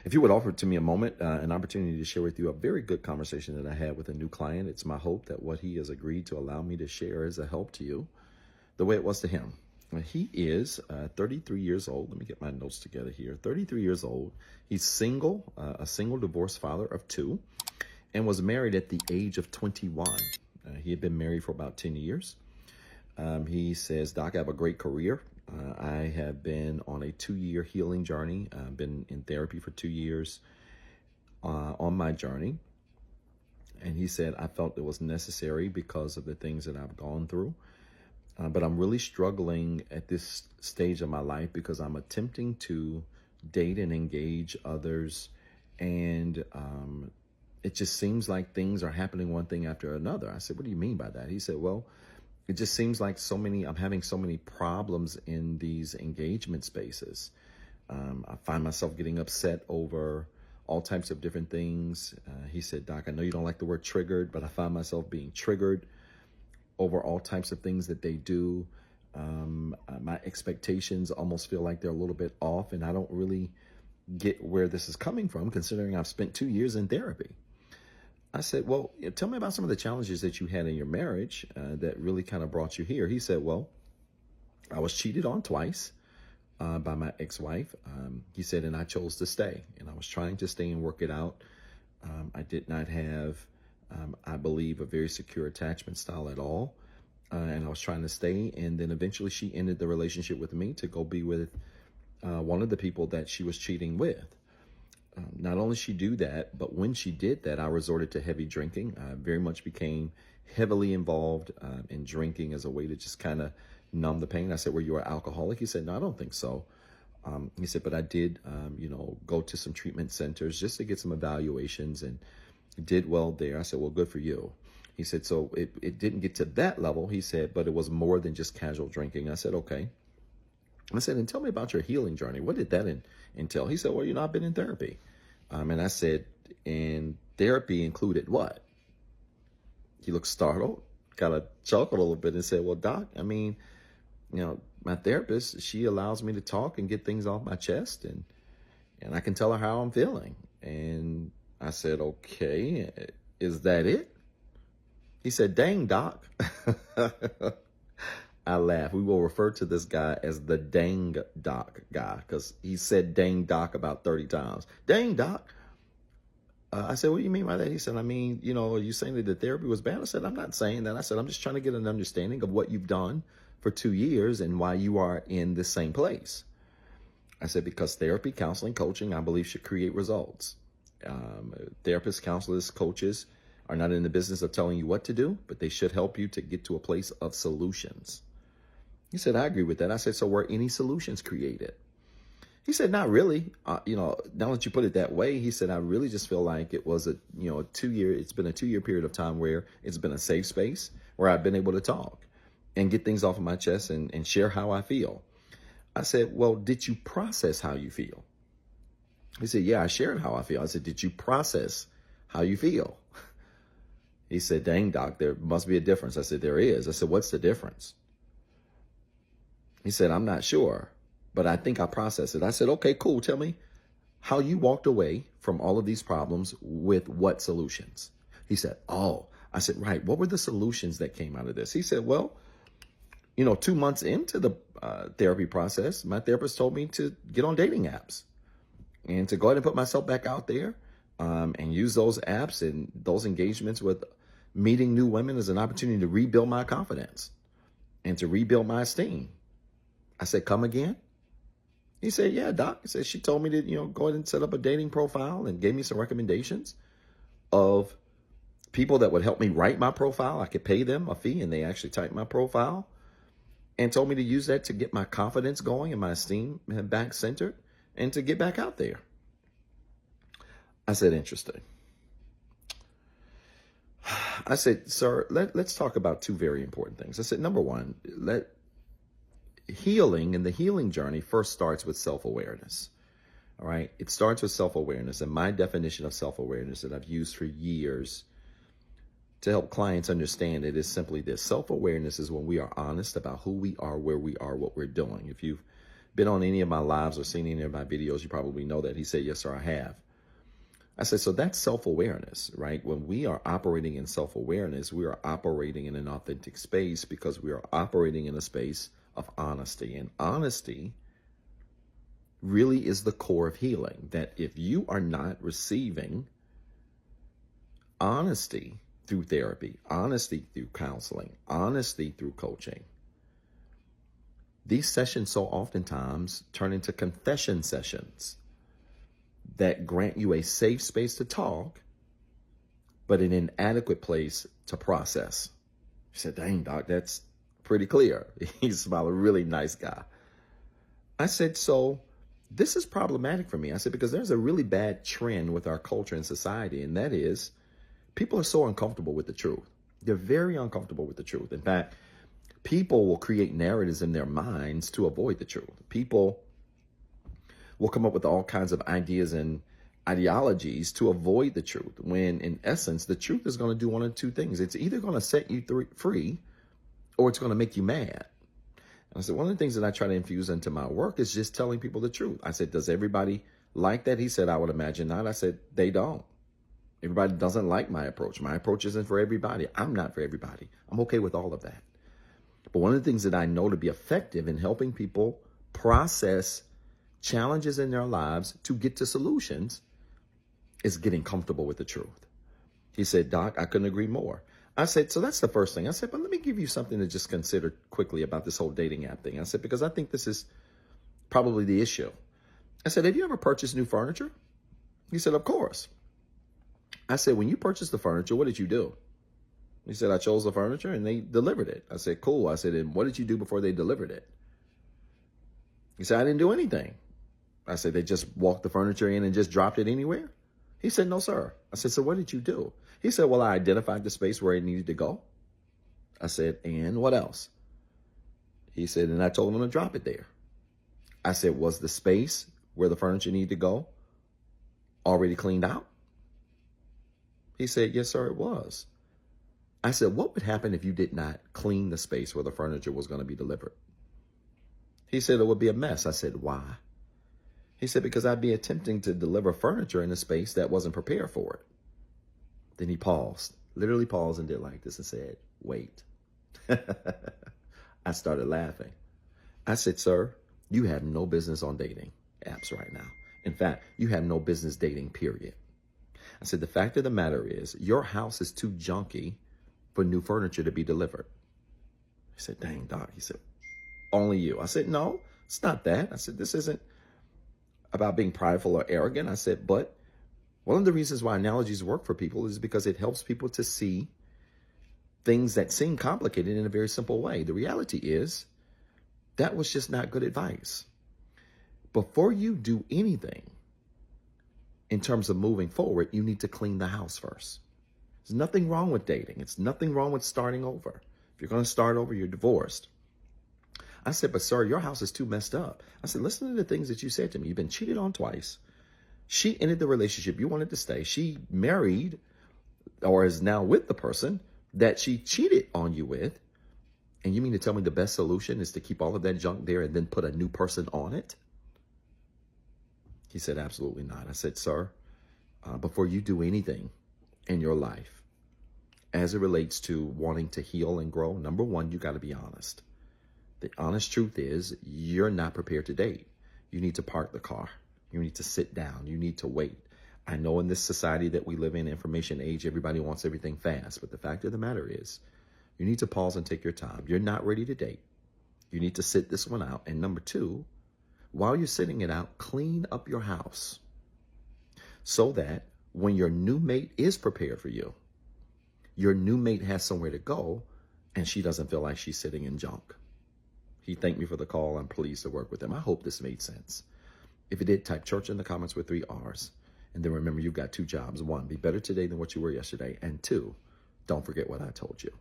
If you would offer to me a moment, an opportunity to share with you a very good conversation that I had with a new client, it's my hope that what he has agreed to allow me to share is a help to you the way it was to him. He is 33 years old. Let me get my notes together here. 33 years old. He's single, a single divorced father of two, and was married at the age of 21. He had been married for about 10 years. He says, Doc, I have a great career. I have been on a 2-year healing journey. I've been in therapy for 2 years on my journey. And he said, I felt it was necessary because of the things that I've gone through. But I'm really struggling at this stage of my life because I'm attempting to date and engage others. And it just seems like things are happening one thing after another. I said, what do you mean by that? He said, well, it just seems like I'm having so many problems in these engagement spaces. I find myself getting upset over all types of different things. He said, Doc, I know you don't like the word triggered, but I find myself being triggered over all types of things that they do. My expectations almost feel like they're a little bit off, and I don't really get where this is coming from, considering I've spent 2 years in therapy. I said, well, tell me about some of the challenges that you had in your marriage that really kind of brought you here. He said, well, I was cheated on twice by my ex-wife. He said, and I chose to stay, and I was trying to stay and work it out. I did not have, I believe, a very secure attachment style at all. And I was trying to stay. And then eventually she ended the relationship with me to go be with one of the people that she was cheating with. Not only she do that, but when she did that, I resorted to heavy drinking. I very much became heavily involved in drinking as a way to just kind of numb the pain. I said, were you an alcoholic? He said, no, I don't think so. He said, but I did, go to some treatment centers just to get some evaluations and did well there. I said, well, good for you. He said, so it didn't get to that level. He said, but it was more than just casual drinking. I said, okay. I said, and tell me about your healing journey. What did that entail? He said, well, I've been in therapy. And I said, and therapy included what? He looked startled, kind of chuckled a little bit and said, well, Doc, I mean, my therapist, she allows me to talk and get things off my chest, and I can tell her how I'm feeling. And I said, okay, is that it? He said, dang, Doc. I laughed. We will refer to this guy as the dang doc guy because he said dang doc about 30 times. Dang doc. I said, what do you mean by that? He said, I mean, are you saying that the therapy was bad? I said, I'm not saying that. I said, I'm just trying to get an understanding of what you've done for 2 years and why you are in the same place. I said, because therapy, counseling, coaching, I believe should create results. Therapists, counselors, coaches are not in the business of telling you what to do, but they should help you to get to a place of solutions. He said, I agree with that. I said, so were any solutions created? He said, not really. Now that you put it that way, he said, I really just feel like it was it's been a 2-year period of time where it's been a safe space where I've been able to talk and get things off of my chest and share how I feel. I said, well, did you process how you feel? He said, yeah, I shared how I feel. I said, did you process how you feel? He said, dang, Doc, there must be a difference. I said, there is. I said, what's the difference? He said, I'm not sure, but I think I processed it. I said, okay, cool. Tell me how you walked away from all of these problems with what solutions? He said, oh. I said, right. What were the solutions that came out of this? He said, well, 2 months into the therapy process, my therapist told me to get on dating apps and to go ahead and put myself back out there and use those apps and those engagements with meeting new women as an opportunity to rebuild my confidence and to rebuild my esteem. I said, come again? He said, yeah, Doc. He said, she told me to, go ahead and set up a dating profile and gave me some recommendations of people that would help me write my profile. I could pay them a fee and they actually typed my profile and told me to use that to get my confidence going and my esteem back centered and to get back out there. I said, interesting. I said, sir, let's talk about 2 very important things. I said, number one, healing and the healing journey first starts with self-awareness. All right. It starts with self-awareness. And my definition of self-awareness that I've used for years to help clients understand it is simply this. Self-awareness is when we are honest about who we are, where we are, what we're doing. If you've been on any of my lives or seen any of my videos, you probably know that. He said, yes, sir, I have. I said, so that's self-awareness, right? When we are operating in self-awareness, we are operating in an authentic space because we are operating in a space of honesty. And honesty really is the core of healing. That if you are not receiving honesty through therapy, honesty through counseling, honesty through coaching, these sessions so oftentimes turn into confession sessions that grant you a safe space to talk, but an inadequate place to process. He said, dang, doc, that's pretty clear. He's a really nice guy. I said, so this is problematic for me. I said, because there's a really bad trend with our culture and society, and that is people are so uncomfortable with the truth. They're very uncomfortable with the truth. In fact, people will create narratives in their minds to avoid the truth. People will come up with all kinds of ideas and ideologies to avoid the truth, when in essence, the truth is going to do one of two things. It's either going to set you free or it's going to make you mad. And I said, one of the things that I try to infuse into my work is just telling people the truth. I said, does everybody like that? He said, I would imagine not. I said, they don't. Everybody doesn't like my approach. My approach isn't for everybody. I'm not for everybody. I'm okay with all of that. But one of the things that I know to be effective in helping people process challenges in their lives to get to solutions is getting comfortable with the truth. He said, Doc, I couldn't agree more. I said, so that's the first thing. I said, but let me give you something to just consider quickly about this whole dating app thing. I said, because I think this is probably the issue. I said, have you ever purchased new furniture? He said, of course. I said, when you purchased the furniture, what did you do? He said, I chose the furniture and they delivered it. I said, cool. I said, and what did you do before they delivered it? He said, I didn't do anything. I said, they just walked the furniture in and just dropped it anywhere? He said, no, sir. I said, so what did you do? He said, well, I identified the space where it needed to go. I said, and what else? He said, and I told him to drop it there. I said, was the space where the furniture needed to go already cleaned out? He said, yes, sir, it was. I said, what would happen if you did not clean the space where the furniture was going to be delivered? He said, it would be a mess. I said, why? He said, because I'd be attempting to deliver furniture in a space that wasn't prepared for it. Then he paused, literally paused and did like this and said, wait. I started laughing. I said, sir, you have no business on dating apps right now. In fact, you have no business dating, period. I said, the fact of the matter is your house is too junky for new furniture to be delivered. He said, dang, Doc. He said, only you. I said, no, it's not that. I said, this isn't about being prideful or arrogant. I said, but one of the reasons why analogies work for people is because it helps people to see things that seem complicated in a very simple way. The reality is that was just not good advice. Before you do anything in terms of moving forward, you need to clean the house first. There's nothing wrong with dating. It's nothing wrong with starting over. If you're going to start over, you're divorced. I said, but sir, your house is too messed up. I said, listen to the things that you said to me. You've been cheated on twice. She ended the relationship. You wanted to stay. She married or is now with the person that she cheated on you with. And you mean to tell me the best solution is to keep all of that junk there and then put a new person on it? He said, absolutely not. I said, sir, before you do anything in your life, as it relates to wanting to heal and grow, number one, you got to be honest. The honest truth is you're not prepared to date. You need to park the car. You need to sit down. You need to wait. I know in this society that we live in, information age, everybody wants everything fast. But the fact of the matter is you need to pause and take your time. You're not ready to date. You need to sit this one out. And number two, while you're sitting it out, clean up your house so that when your new mate is prepared for you, your new mate has somewhere to go and she doesn't feel like she's sitting in junk. He thanked me for the call. I'm pleased to work with him. I hope this made sense. If it did, type church in the comments with 3 R's. And then remember, you've got 2 jobs. 1, be better today than what you were yesterday. And 2, don't forget what I told you.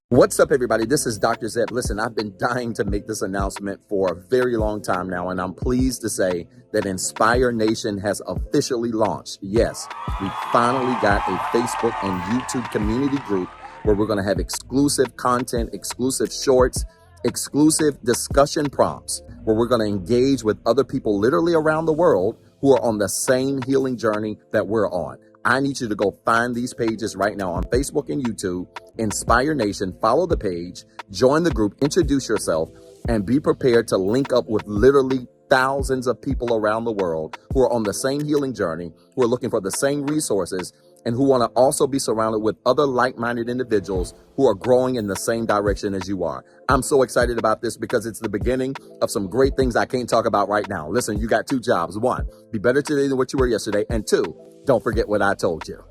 What's up, everybody? This is Dr. Zeb. Listen, I've been dying to make this announcement for a very long time now, and I'm pleased to say that Inspire Nation has officially launched. Yes, we finally got a Facebook and YouTube community group where we're going to have exclusive content, exclusive shorts, exclusive discussion prompts where we're going to engage with other people literally around the world who are on the same healing journey that we're on. I need you to go find these pages right now on Facebook and YouTube. Inspire Nation, follow the page, join the group, introduce yourself, and be prepared to link up with literally thousands of people around the world who are on the same healing journey, who are looking for the same resources, and who want to also be surrounded with other like-minded individuals who are growing in the same direction as you are. I'm so excited about this because it's the beginning of some great things I can't talk about right now. Listen, you got two jobs. One, be better today than what you were yesterday. And two, don't forget what I told you.